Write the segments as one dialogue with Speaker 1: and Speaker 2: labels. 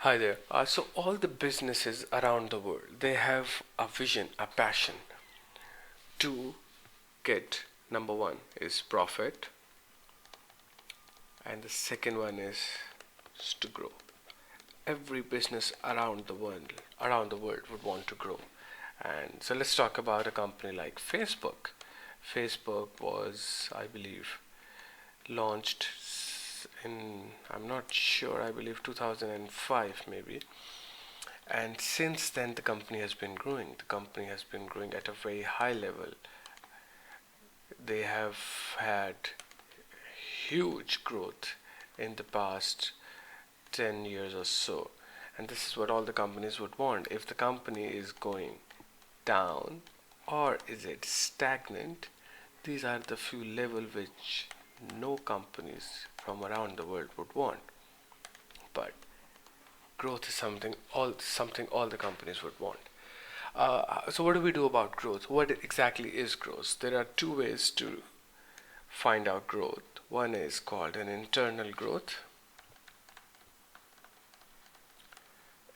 Speaker 1: Hi there. So all the businesses around the world, they have a vision, a passion to get. Number one is profit, and the second one is to grow. Every business around the world would want to grow. And so let's talk about a company like Facebook. Facebook was, I believe, launched in, I'm not sure, I believe 2005 maybe. And since then, the company has been growing. The company has been growing at a very high level. They have had huge growth in the past 10 years or so. And this is what all the companies would want. If the company is going down or is it stagnant, these are the few levels which no companies from around the world would want. But growth is something all the companies would want. So what do we do about growth? What exactly is growth? There are two ways to find out growth. One is called an internal growth,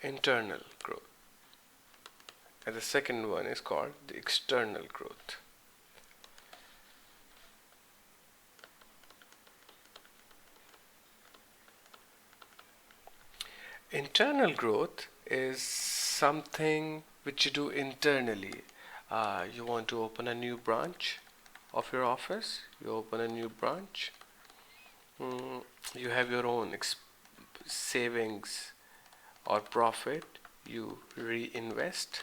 Speaker 1: and the second one is called the external growth. Internal growth is something which you do internally. You want to open a new branch of your office, you open a new branch. You have your own savings or profit, you reinvest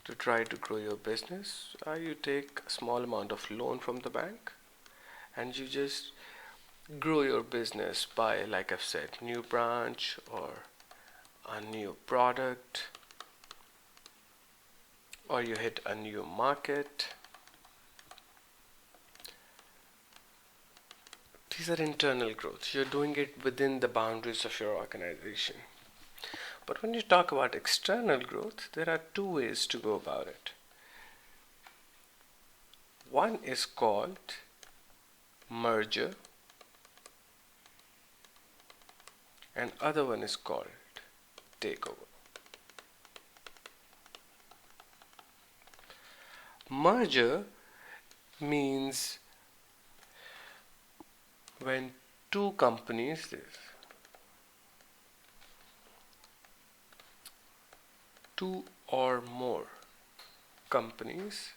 Speaker 1: to try to grow your business. You take a small amount of loan from the bank and you just grow your business by, like I've said, new branch or a new product, or you hit a new market. These are internal growth. You're doing it within the boundaries of your organization. But when you talk about external growth, there are two ways to go about it. One is called merger, and other one is called takeover. Merger means when two companies, two or more companies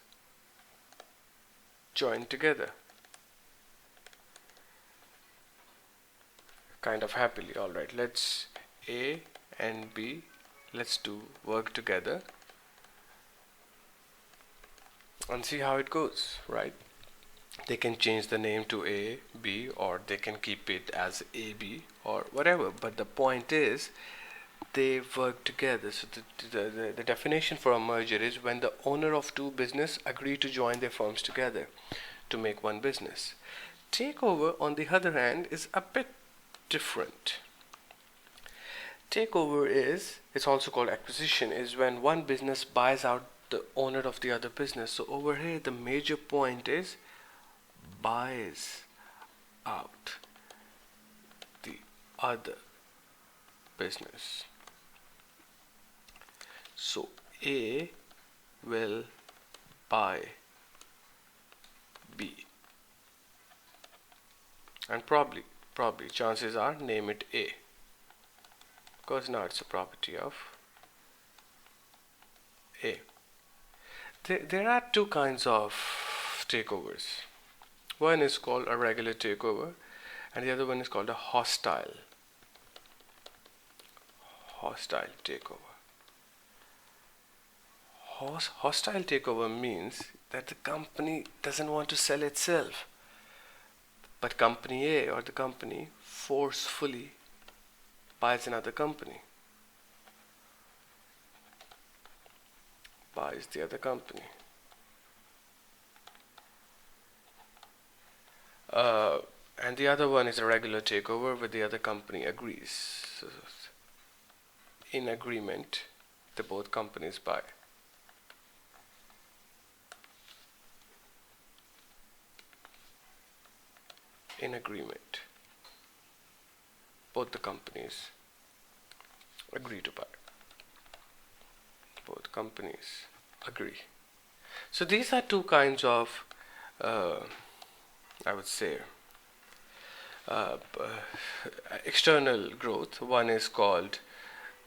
Speaker 1: join together, kind of happily. All right, let's A and B, let's do work together and see how it goes, right? They can change the name to A, B, or they can keep it as AB or whatever. But the point is, they work together. So the definition for a merger is when the owner of two business agree to join their firms together to make one business. Takeover, on the other hand, is a bit different. Takeover is, it's also called acquisition, is when one business buys out the owner of the other business. So over here, the major point is buys out the other business. So A will buy B, and probably chances are name it A, because now it's a property of A. There are two kinds of takeovers. One is called a regular takeover and the other one is called a hostile takeover. Hostile takeover means that the company doesn't want to sell itself, but company A or the company forcefully buys another company, buys the other company. And the other one is a regular takeover where the other company agrees. So in agreement, the both companies buy. In agreement, both the companies agree to buy. Both companies agree. So these are two kinds of, I would say, external growth. One is called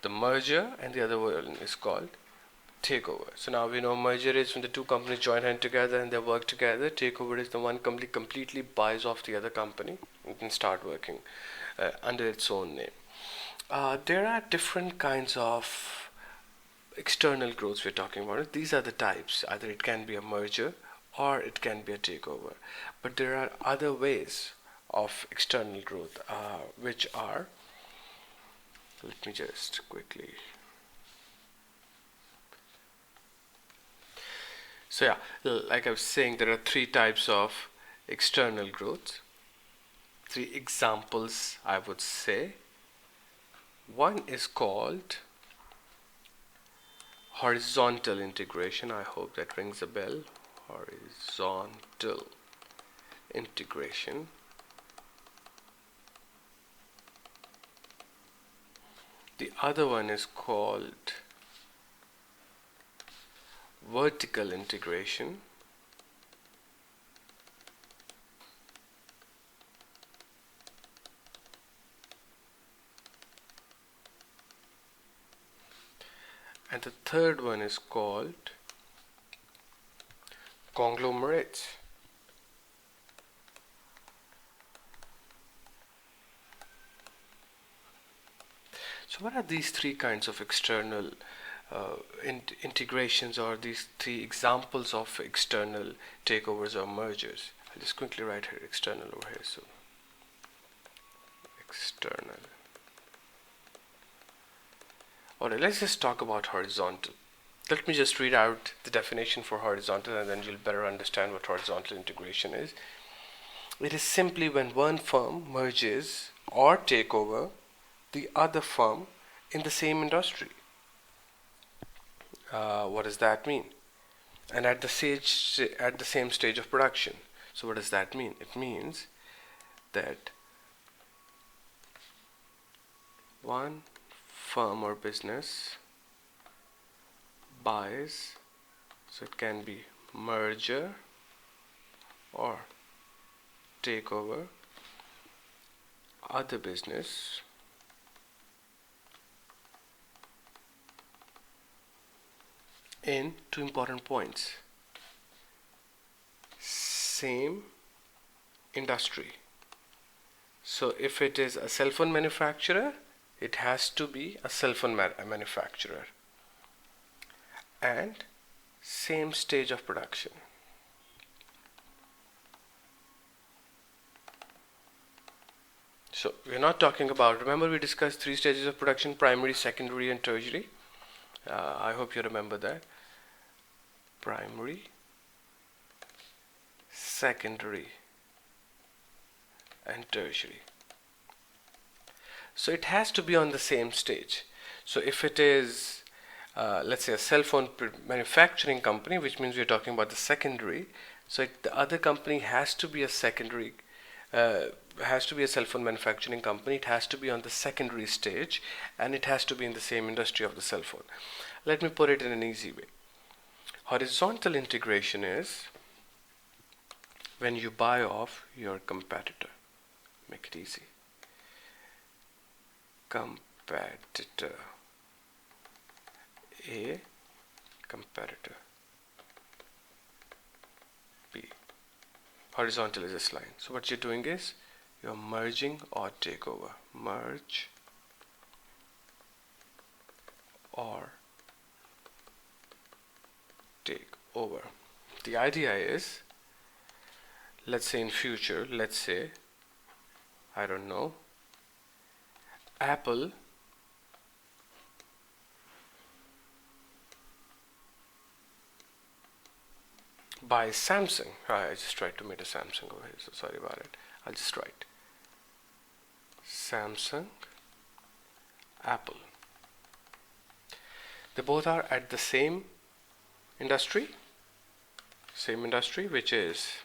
Speaker 1: the merger, and the other one is called takeover. So now we know merger is when the two companies join hand together and they work together. Takeover is the one company completely buys off the other company and can start working under its own name. There are different kinds of external growths we're talking about. These are the types. Either it can be a merger or it can be a takeover. But there are other ways of external growth, which are, let me just quickly. So yeah, like I was saying, there are three types of external growth. Three examples, I would say. One is called horizontal integration. I hope that rings a bell. Horizontal integration. The other one is called vertical integration. And the third one is called conglomerates. So what are these three kinds of external integrations, or these three examples of external takeovers or mergers? I'll just quickly write here external over here. So external. Alright, let's just talk about horizontal. Let me just read out the definition for horizontal, and then you'll better understand what horizontal integration is. It is simply when one firm merges or take over the other firm in the same industry. What does that mean? And at the same stage of production. So what does that mean? It means that one firm or business buys, so it can be merger or takeover, other business in two important points: same industry. So if it is a cell phone manufacturer, it has to be a cell phone manufacturer, and same stage of production. So we're not talking about, remember we discussed three stages of production: primary, secondary and tertiary. I hope you remember that. Primary, secondary and tertiary. So it has to be on the same stage. So if it is let's say a cell phone manufacturing company, which means we're talking about the secondary, so the other company has to be a secondary, has to be a cell phone manufacturing company. It has to be on the secondary stage, and it has to be in the same industry of the cell phone. Let me put it in an easy way. Horizontal integration is when you buy off your competitor. Make it easy. Competitor. A, competitor B. Horizontal is this line. So what you're doing is you're merging or takeover. Merge or take over. The idea is, let's say in future, let's say, I don't know, Apple buys Samsung. I just tried to make a Samsung over here, so sorry about it. I'll just write Samsung, Apple. They both are at the same industry, which is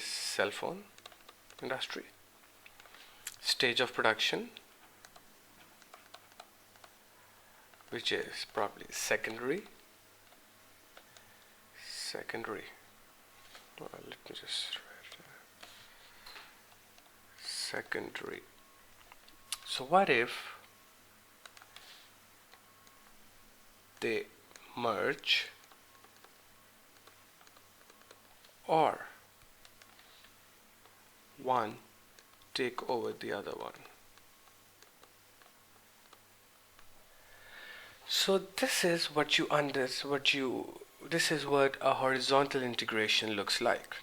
Speaker 1: cell phone industry. stage of production, which is probably secondary. Let me just write secondary. So what if they merge or one take over the other one? So this is what a horizontal integration looks like.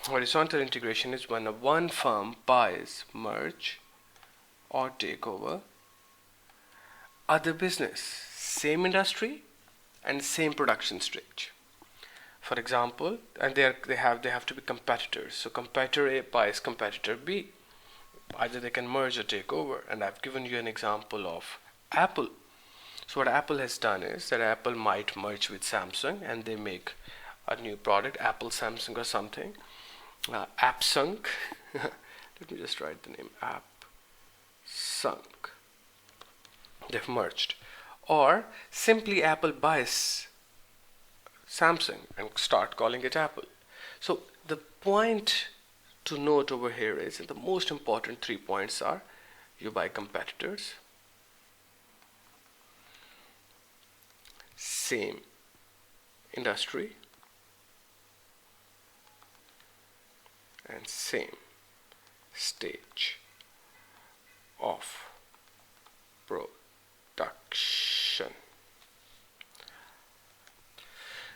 Speaker 1: Horizontal integration is when one firm buys, merge, or take over other business, same industry and same production stage. For example, and they have to be competitors. So competitor A buys competitor B. Either they can merge or take over. And I've given you an example of Apple. So what Apple has done is that Apple might merge with Samsung and they make a new product, Apple Samsung or something. AppSung. Let me just write the name, AppSung. They've merged. Or simply Apple buys Samsung and start calling it Apple. So the point to note over here is that the most important 3 points are: you buy competitors, same industry, and same stage of production.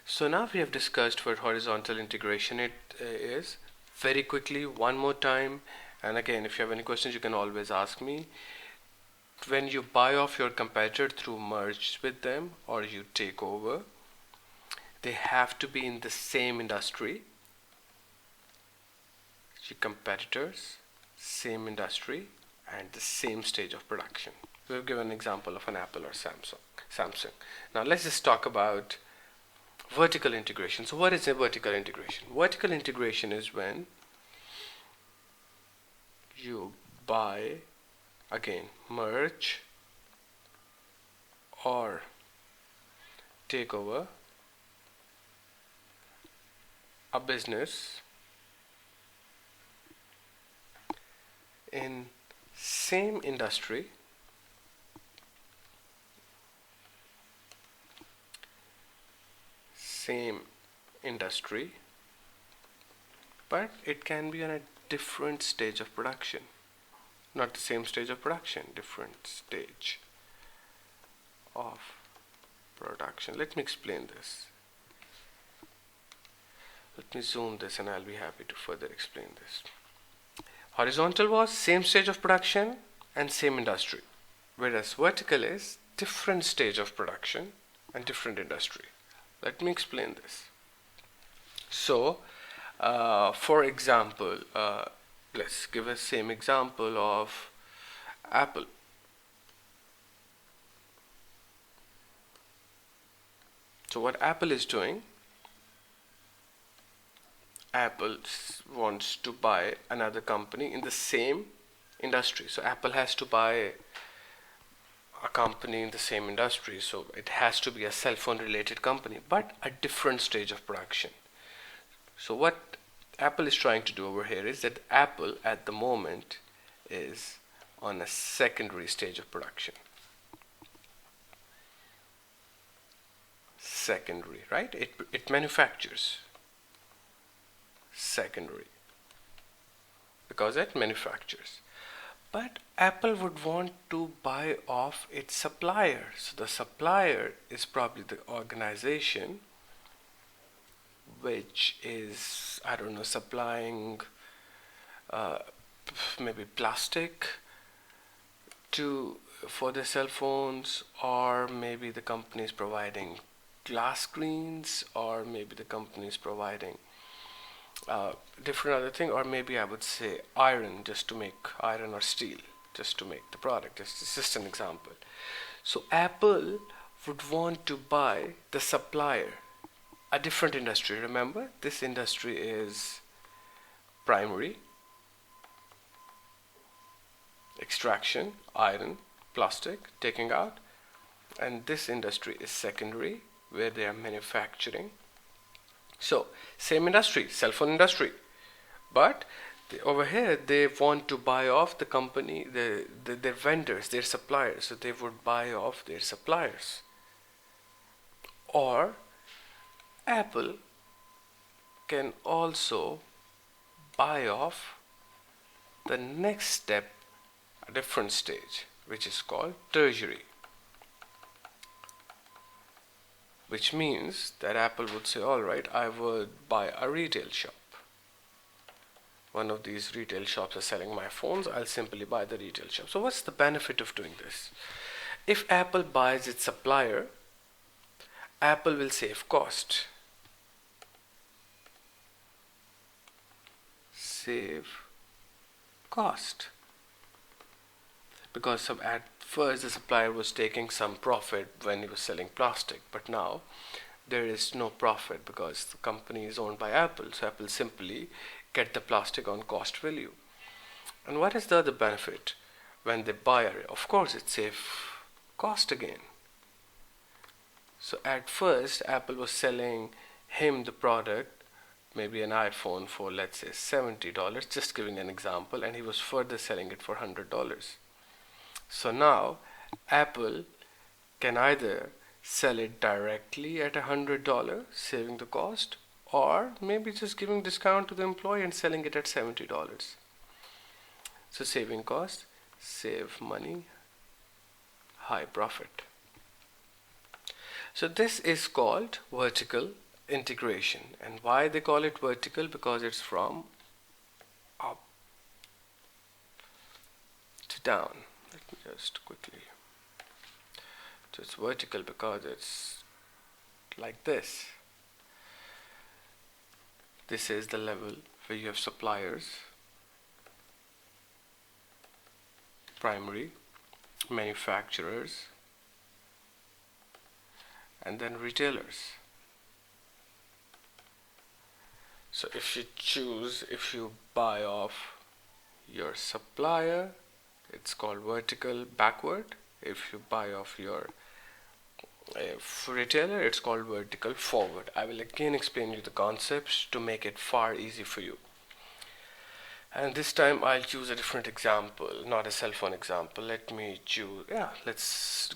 Speaker 1: So now we have discussed what horizontal integration is. Very quickly, one more time, and again, if you have any questions, you can always ask me. When you buy off your competitor through merge with them or you take over, they have to be in the same industry. Your competitors, same industry, and the same stage of production. We've given an example of an Apple or Samsung. Now let's just talk about vertical integration. So what is a vertical integration? Vertical integration is when you buy, again, merge or take over a business in same industry, but it can be on a different stage of production. Not the same stage of production, different stage of production. Let me explain this. Let me zoom this and I'll be happy to further explain this. Horizontal was same stage of production and same industry, whereas vertical is different stage of production and different industry. Let me explain this. So, for example, let's give a same example of Apple. So what Apple is doing, Apple wants to buy another company in the same industry. So Apple has to buy a company in the same industry. So it has to be a cell phone related company, but a different stage of production. So what Apple is trying to do over here is that Apple at the moment is on a secondary stage of production. Secondary, right? It manufactures. Secondary, because it manufactures. But Apple would want to buy off its supplier. So the supplier is probably the organization which is, I don't know, supplying maybe plastic for the cell phones, or maybe the company is providing glass screens, or maybe the company is providing different other thing, or maybe I would say iron, just to make iron, or steel just to make the product. It's just an example. So Apple would want to buy the supplier, a different industry. Remember, this industry is primary, extraction, iron, plastic, taking out. And this industry is secondary, where they are manufacturing. So, same industry, cell phone industry. But over here, they want to buy off the company, their vendors, their suppliers. So they would buy off their suppliers. Or Apple can also buy off the next step, a different stage, which is called tertiary. Which means that Apple would say, all right, I would buy a retail shop. One of these retail shops are selling my phones, I'll simply buy the retail shop. So what's the benefit of doing this? If Apple buys its supplier, Apple will save cost. Save cost. Because at first the supplier was taking some profit when he was selling plastic, but now there is no profit because the company is owned by Apple. So Apple simply get the plastic on cost value. And what is the other benefit when they buy it? Of course, it saves cost again. So at first, Apple was selling him the product, maybe an iPhone for, let's say, $70, just giving an example, and he was further selling it for $100. So now Apple can either sell it directly at $100, saving the cost, or maybe just giving discount to the employee and selling it at $70. So saving cost, save money, high profit. So this is called vertical integration. And why they call it vertical? Because it's from up to down. Let me just quickly. So it's vertical because it's like this. This is the level where you have suppliers, primary, manufacturers, and then retailers. So if you buy off your supplier, it's called vertical backward. If you buy off your retailer, it's called vertical forward. I will again explain you the concepts to make it far easy for you. And this time I'll choose a different example, not a cell phone example. Let's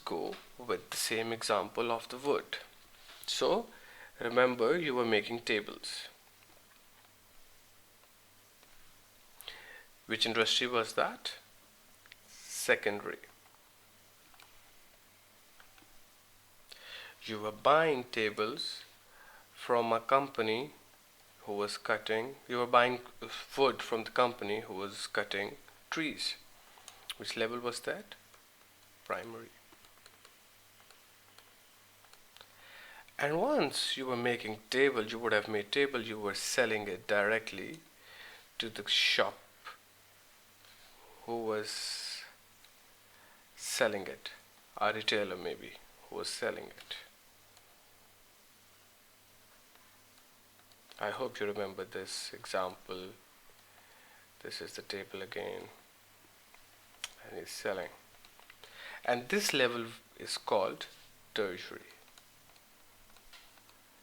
Speaker 1: go with the same example of the wood. So remember, you were making tables. Which industry was that? Secondary. You were buying tables from a company who was cutting, you were buying wood from the company who was cutting trees. Which level was that? Primary. And once you were making table, you would have made table, you were selling it directly to the shop who was selling it, a retailer maybe who was selling it. I hope you remember this example. This is the table again, and he's selling. And this level is called tertiary.